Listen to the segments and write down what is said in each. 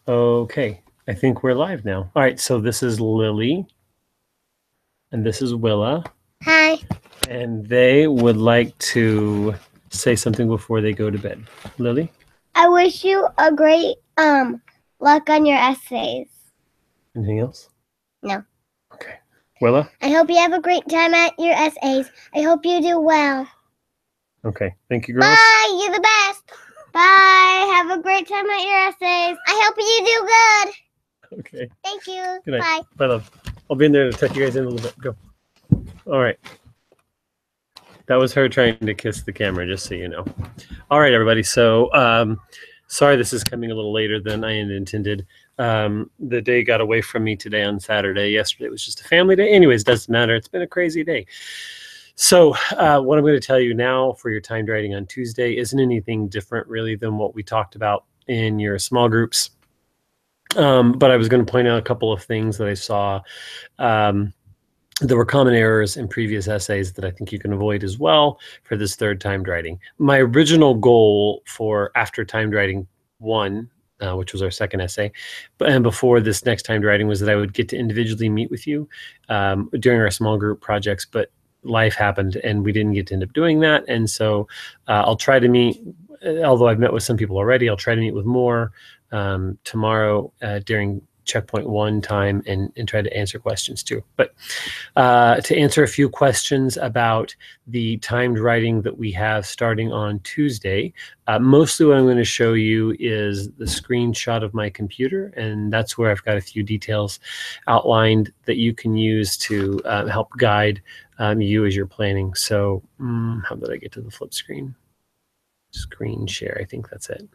Okay, I think we're live now. All right, so this is Lily, and this is Willa. Hi. And they would like to say something before they go to bed. Lily? I wish you a great luck on your essays. Anything else? No. Okay. Willa? I hope you have a great time at your essays. I hope you do well. Okay. Thank you, girls. Bye. You're the best. Bye. Have a great time at your essays. I hope you do good. Okay. Thank you. Good night. Bye. Bye, love. I'll be in there to tuck you guys in a little bit. Go. All right. That was her trying to kiss the camera, just so you know. All right, everybody. So, sorry this is coming a little later than I had intended. The day got away from me today on Saturday. Yesterday was just a family day. Anyways, doesn't matter. It's been a crazy day. So what I'm going to tell you now for your timed writing on Tuesday isn't anything different really than what we talked about in your small groups. But I was going to point out a couple of things that I saw. There were common errors in previous essays that I think you can avoid as well for this third timed writing. My original goal for after timed writing 1, which was our second essay, and before this next timed writing, was that I would get to individually meet with you during our small group projects, but life happened and we didn't get to end up doing that. And so I'll try to meet, although I've met with some people already, I'll try to meet with more tomorrow during checkpoint 1 time and try to answer questions too. But to answer a few questions about the timed writing that we have starting on Tuesday, mostly what I'm going to show you is the screenshot of my computer, and that's where I've got a few details outlined that you can use to help guide you as you're planning. So how did I get to the flip screen? Screen share, I think that's it.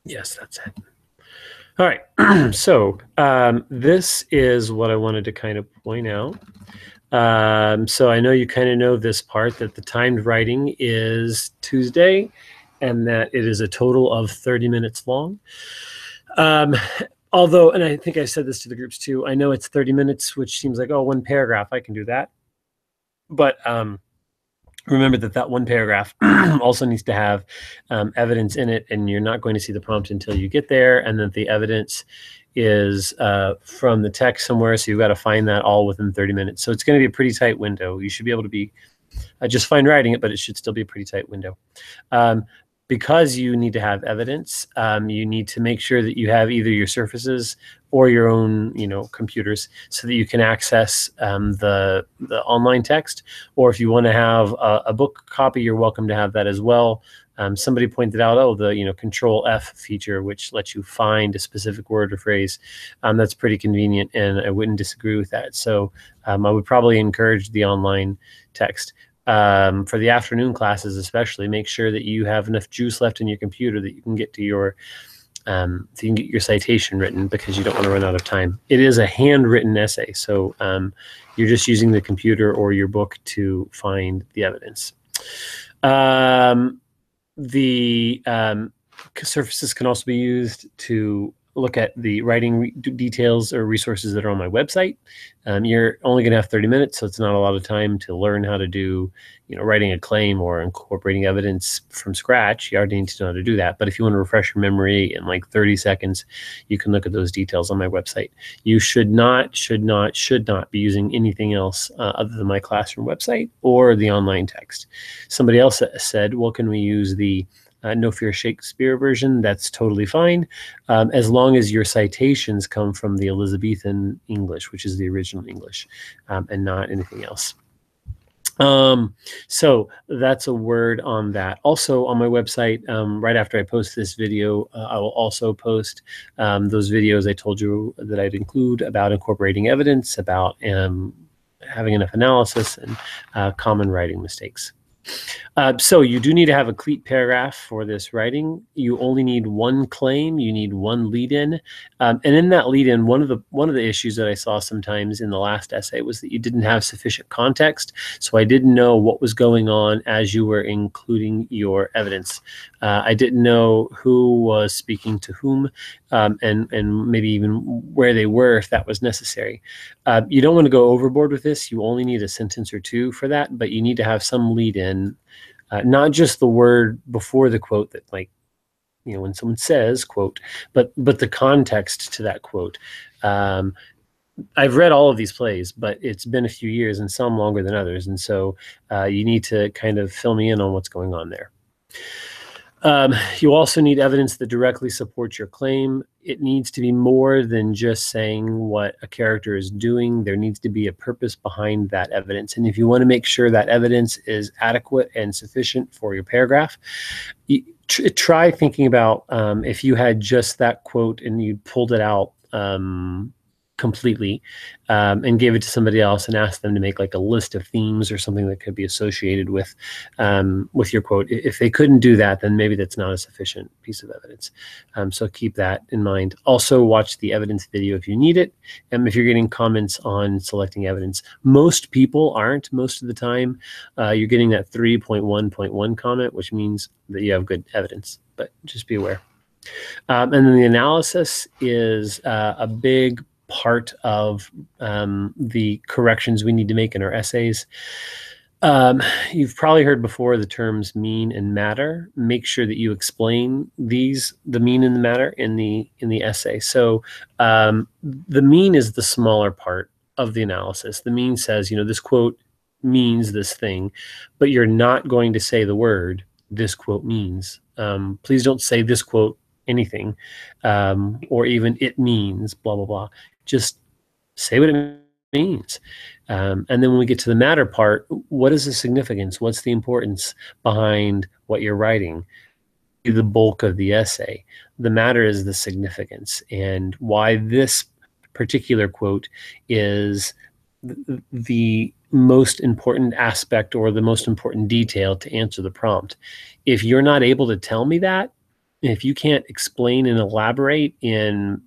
Yes, that's it. All right, so this is what I wanted to kind of point out. So I know you kind of know this part, that the timed writing is Tuesday and that it is a total of 30 minutes long. Although, and I think I said this to the groups too, I know it's 30 minutes, which seems like, oh, 1 paragraph, I can do that. But remember that 1 paragraph also needs to have evidence in it, and you're not going to see the prompt until you get there, and that the evidence is from the text somewhere, so you've got to find that all within 30 minutes. So it's going to be a pretty tight window. You should be able to be just fine writing it, but it should still be a pretty tight window. Because you need to have evidence, you need to make sure that you have either your Surfaces or your own, computers, so that you can access the online text. Or if you want to have a book copy, you're welcome to have that as well. Somebody pointed out, the Control F feature, which lets you find a specific word or phrase. That's pretty convenient, and I wouldn't disagree with that. So I would probably encourage the online text. For the afternoon classes especially, make sure that you have enough juice left in your computer that you can get to your citation written, because you don't want to run out of time. It is a handwritten essay, so you're just using the computer or your book to find the evidence. The Surfaces can also be used to look at the writing details or resources that are on my website. You're only going to have 30 minutes, so it's not a lot of time to learn how to do, writing a claim or incorporating evidence from scratch. You already need to know how to do that. But if you want to refresh your memory in like 30 seconds, you can look at those details on my website. You should not be using anything else other than my classroom website or the online text. Somebody else said, well, can we use the No Fear Shakespeare version? That's totally fine, as long as your citations come from the Elizabethan English, which is the original English, and not anything else. So that's a word on that. Also on my website, right after I post this video, I will also post those videos I told you that I'd include about incorporating evidence, about having enough analysis, and common writing mistakes. So you do need to have a complete paragraph for this writing. You only need 1 claim. You need 1 lead-in, and in that lead-in, one of the issues that I saw sometimes in the last essay was that you didn't have sufficient context. So I didn't know what was going on as you were including your evidence. I didn't know who was speaking to whom, and maybe even where they were, if that was necessary. You don't want to go overboard with this. You only need a sentence or 2 for that, but you need to have some lead-in, not just the word before the quote that like when someone says quote, but the context to that quote. I've read all of these plays, but it's been a few years and some longer than others. And so you need to kind of fill me in on what's going on there. You also need evidence that directly supports your claim. It needs to be more than just saying what a character is doing. There needs to be a purpose behind that evidence. And if you want to make sure that evidence is adequate and sufficient for your paragraph, try thinking about if you had just that quote and you pulled it out completely and gave it to somebody else and asked them to make like a list of themes or something that could be associated with your quote. If they couldn't do that, then maybe that's not a sufficient piece of evidence. So keep that in mind. Also watch the evidence video if you need it. If you're getting comments on selecting evidence, most people aren't most of the time. You're getting that 3.1.1 comment, which means that you have good evidence, but just be aware. And then the analysis is a big part of the corrections we need to make in our essays. You've probably heard before the terms mean and matter. Make sure that you explain the mean and the matter in the essay. So the mean is the smaller part of the analysis. The mean says, this quote means this thing, but you're not going to say the word this quote means. Please don't say this quote anything, or even it means blah, blah, blah. Just say what it means. And then when we get to the matter part, what is the significance? What's the importance behind what you're writing? The bulk of the essay. The matter is the significance and why this particular quote is the most important aspect or the most important detail to answer the prompt. If you're not able to tell me that, if you can't explain and elaborate in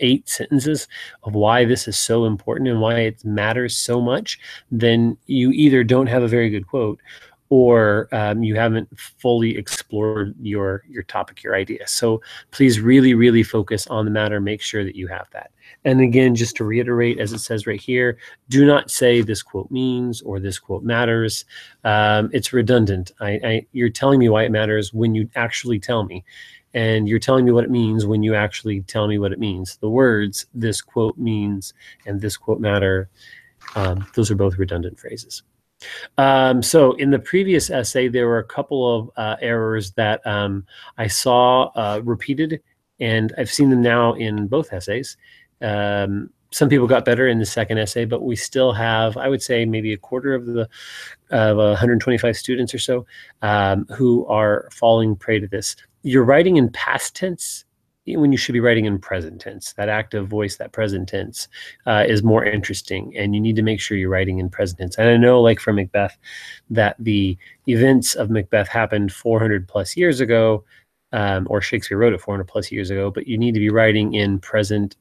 8 sentences of why this is so important and why it matters so much, then you either don't have a very good quote or you haven't fully explored your topic, your idea. So please really, really focus on the matter. Make sure that you have that. And again, just to reiterate, as it says right here, do not say this quote means or this quote matters. It's redundant. You're telling me why it matters when you actually tell me. And you're telling me what it means when you actually tell me what it means. The words, this quote means, and this quote matter, those are both redundant phrases. So in the previous essay, there were a couple of errors that I saw repeated, and I've seen them now in both essays. Some people got better in the second essay, but we still have, I would say, maybe a quarter of 125 students or so who are falling prey to this. You're writing in past tense when you should be writing in present tense. That active voice, that present tense is more interesting, and you need to make sure you're writing in present tense. And I know, like from Macbeth, that the events of Macbeth happened 400 plus years ago, or Shakespeare wrote it 400 plus years ago, but you need to be writing in present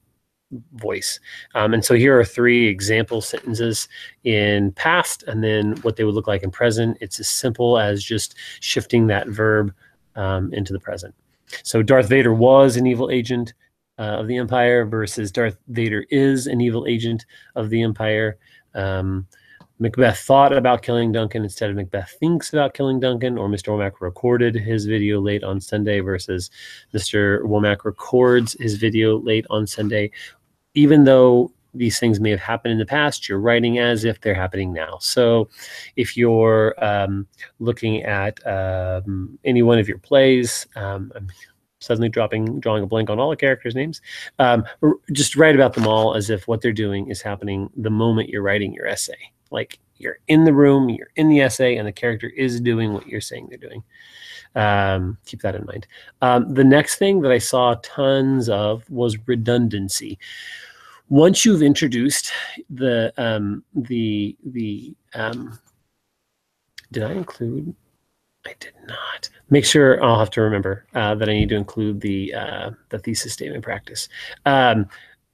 voice. And so here are 3 example sentences in past and then what they would look like in present. It's as simple as just shifting that verb into the present. So Darth Vader was an evil agent of the Empire versus Darth Vader is an evil agent of the Empire. Macbeth thought about killing Duncan instead of Macbeth thinks about killing Duncan, or Mr. Womack recorded his video late on Sunday versus Mr. Womack records his video late on Sunday. Even though these things may have happened in the past, you're writing as if they're happening now. So if you're looking at any one of your plays, I'm suddenly drawing a blank on all the characters' names, just write about them all as if what they're doing is happening the moment you're writing your essay. Like you're in the room, you're in the essay, and the character is doing what you're saying they're doing. Keep that in mind. The next thing that I saw tons of was redundancy. Once you've introduced did I include? I did not. Make sure I'll have to remember that I need to include the thesis statement practice.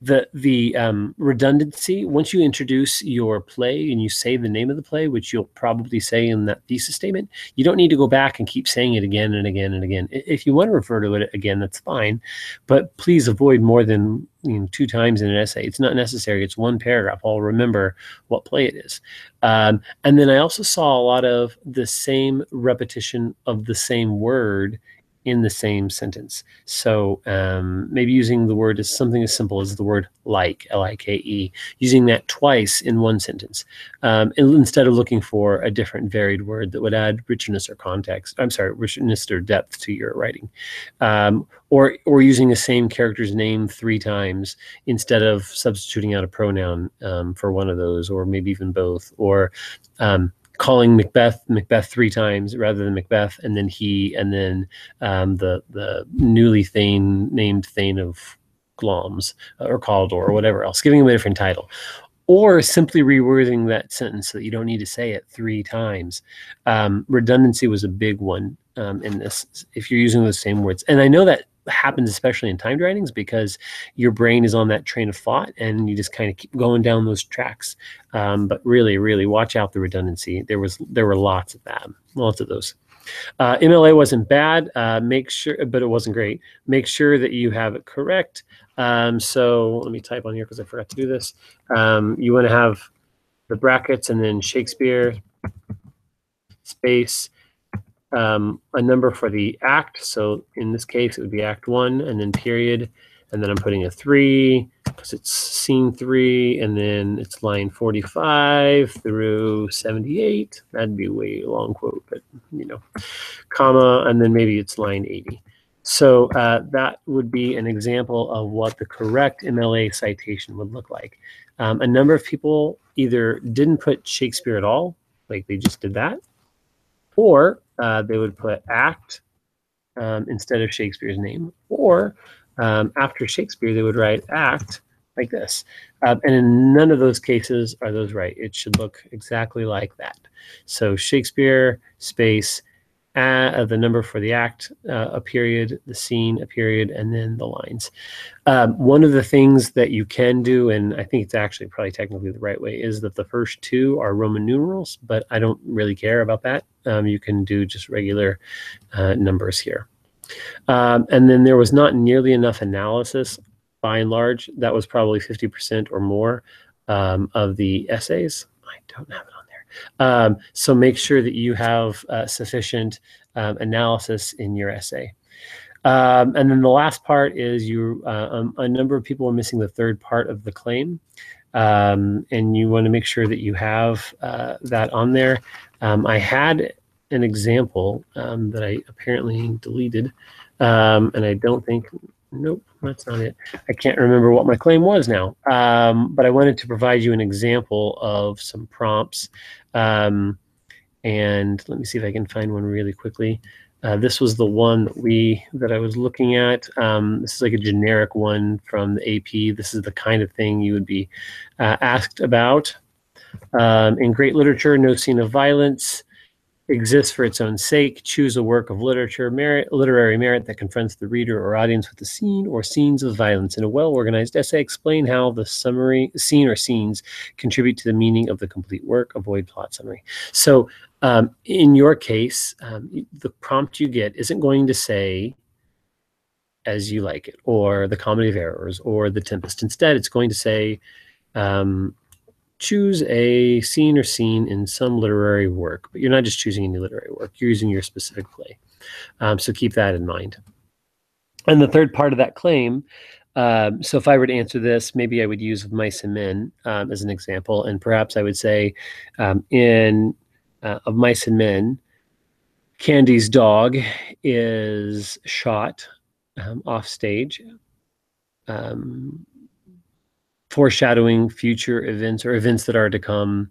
The redundancy, once you introduce your play and you say the name of the play, which you'll probably say in that thesis statement, you don't need to go back and keep saying it again and again and again. If you want to refer to it again, that's fine, but please avoid more than 2 times in an essay. It's not necessary. It's 1 paragraph. I'll remember what play it is. And then I also saw a lot of the same repetition of the same word in the same sentence. So maybe using the word as something as simple as the word like, L-I-K-E, using that twice in one sentence, instead of looking for a different varied word that would add richness or context. I'm sorry, richness or depth to your writing. Or using the same character's name 3 times instead of substituting out a pronoun for one of those, or maybe even both, or calling Macbeth 3 times rather than Macbeth, and then he, and then the newly named Thane of Glamis or Caldor or whatever else, giving him a different title. Or simply rewording that sentence so that you don't need to say it 3 times. Redundancy was a big one in this, if you're using the same words. And I know that happens especially in timed writings because your brain is on that train of thought and you just kind of keep going down those tracks. But really, really watch out the redundancy. There were lots of that, lots of those. MLA wasn't bad, make sure, but it wasn't great. Make sure that you have it correct. So let me type on here because I forgot to do this. You want to have the brackets and then Shakespeare, space, a number for the act. So in this case, it would be Act 1 and then period. And then I'm putting a 3 because it's scene 3, and then it's line 45 through 78. That'd be a way long quote, but you know, comma, and then maybe it's line 80. So that would be an example of what the correct MLA citation would look like. A number of people either didn't put Shakespeare at all, like they just did that, or they would put act instead of Shakespeare's name, or after Shakespeare, they would write act like this. And in none of those cases are those right. It should look exactly like that. So Shakespeare, space, the number for the act, a period, the scene, a period, and then the lines. One of the things that you can do, and I think it's actually probably technically the right way, is that the first 2 are Roman numerals, but I don't really care about that. You can do just regular numbers here. And then there was not nearly enough analysis, by and large. That was probably 50% or more of the essays. I don't have it on there. So make sure that you have sufficient analysis in your essay. And then the last part is a number of people are missing the 3rd part of the claim. And you want to make sure that you have that on there. I had an example that I apparently deleted, and I don't think, nope, that's not it. I can't remember what my claim was now, but I wanted to provide you an example of some prompts. And let me see if I can find one really quickly. This was the one that I was looking at. This is like a generic one from the AP. This is the kind of thing you would be asked about. In great literature, no scene of violence exists for its own sake. Choose a work of literary merit that confronts the reader or audience with a scene or scenes of violence. In a well-organized essay, explain how the scene or scenes contribute to the meaning of the complete work. Avoid plot summary. So in your case, the prompt you get isn't going to say As You Like It, or The Comedy of Errors, or The Tempest. Instead, it's going to say, choose a scene or scene in some literary work, but you're not just choosing any literary work, you're using your specific play. So keep that in mind. And the 3rd part of that claim, so if I were to answer this, maybe I would use Mice and Men as an example, and perhaps I would say of Mice and Men, Candy's dog is shot off stage, foreshadowing future events or events that are to come,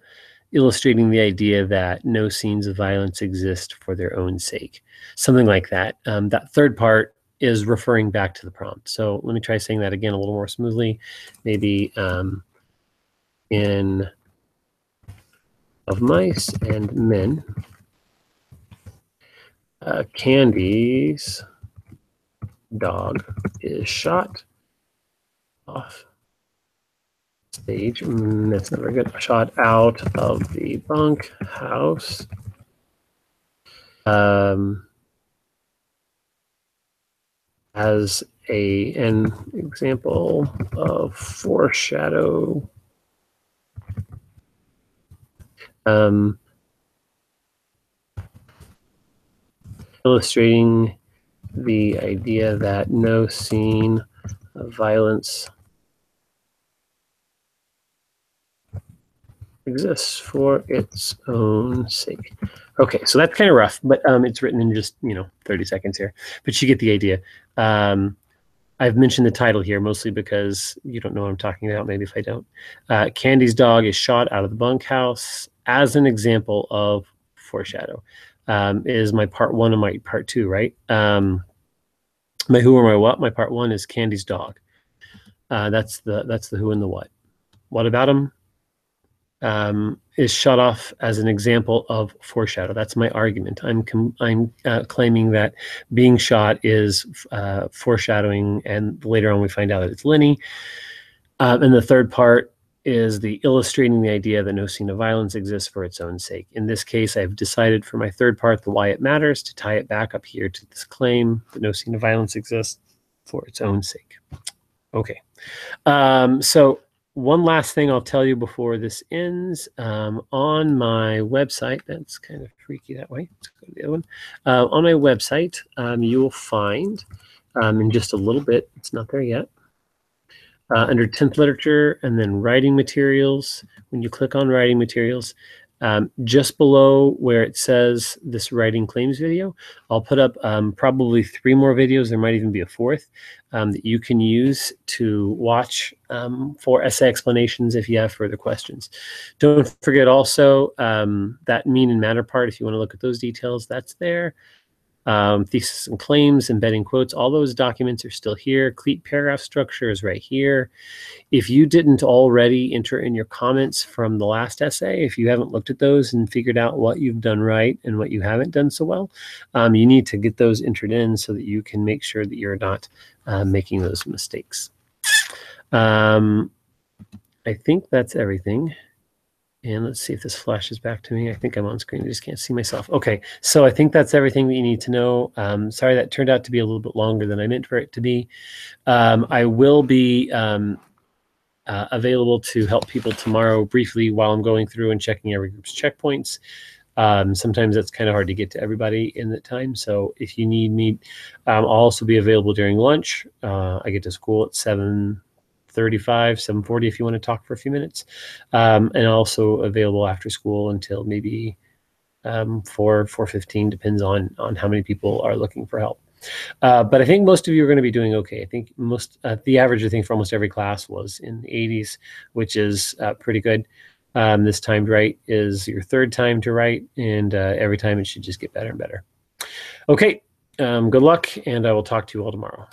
illustrating the idea that no scenes of violence exist for their own sake. Something like that. That 3rd part is referring back to the prompt. So let me try saying that again a little more smoothly. Maybe in Of Mice and Men, Candy's dog is shot off stage. That's not very good. Shot out of the bunk house. As an example of foreshadow. Illustrating the idea that no scene of violence exists for its own sake. Okay, so that's kind of rough, but it's written in just 30 seconds here. But you get the idea. I've mentioned the title here mostly because you don't know what I'm talking about. Maybe if I don't. Candy's dog is shot out of the bunkhouse as an example of foreshadow. Is my part one and my part two, right? My who or my what? My part one is Candy's dog. That's the who and the what. What about him? Is shut off as an example of foreshadow. That's my argument. I'm claiming that being shot is foreshadowing, and later on we find out that it's Lenny. And the third part is the illustrating the idea that no scene of violence exists for its own sake. In this case, I've decided for my third part, the why it matters, to tie it back up here to this claim that no scene of violence exists for its own sake. Okay. So one last thing I'll tell you before this ends. On my website, that's kind of freaky that way. Let's go to the other one. On my website, you will find in just a little bit, it's not there yet, under 10th Literature and then Writing Materials. When you click on Writing Materials, just below where it says this writing claims video, I'll put up probably 3 more videos. There might even be a 4th that you can use to watch for essay explanations if you have further questions. Don't forget also that mean and matter part, if you want to look at those details, that's there. Thesis and claims, embedding quotes, all those documents are still here. Cleat paragraph structure is right here. If you didn't already enter in your comments from the last essay, if you haven't looked at those and figured out what you've done right and what you haven't done so well, you need to get those entered in so that you can make sure that you're not making those mistakes. I think that's everything. And let's see if this flashes back to me. I think I'm on screen. I just can't see myself. Okay, so I think that's everything that you need to know. Sorry, that turned out to be a little bit longer than I meant for it to be. I will be available to help people tomorrow briefly while I'm going through and checking every group's checkpoints. Sometimes that's kind of hard to get to everybody in that time. So if you need me, I'll also be available during lunch. I get to school at 7:35, 7:40 if you want to talk for a few minutes. And also available after school until maybe 4:15, depends on how many people are looking for help. But I think most of you are going to be doing okay. I think the average, I think, for almost every class was in the 80s, which is pretty good. This time to write is your 3rd time to write, and every time it should just get better and better. Okay, good luck, and I will talk to you all tomorrow.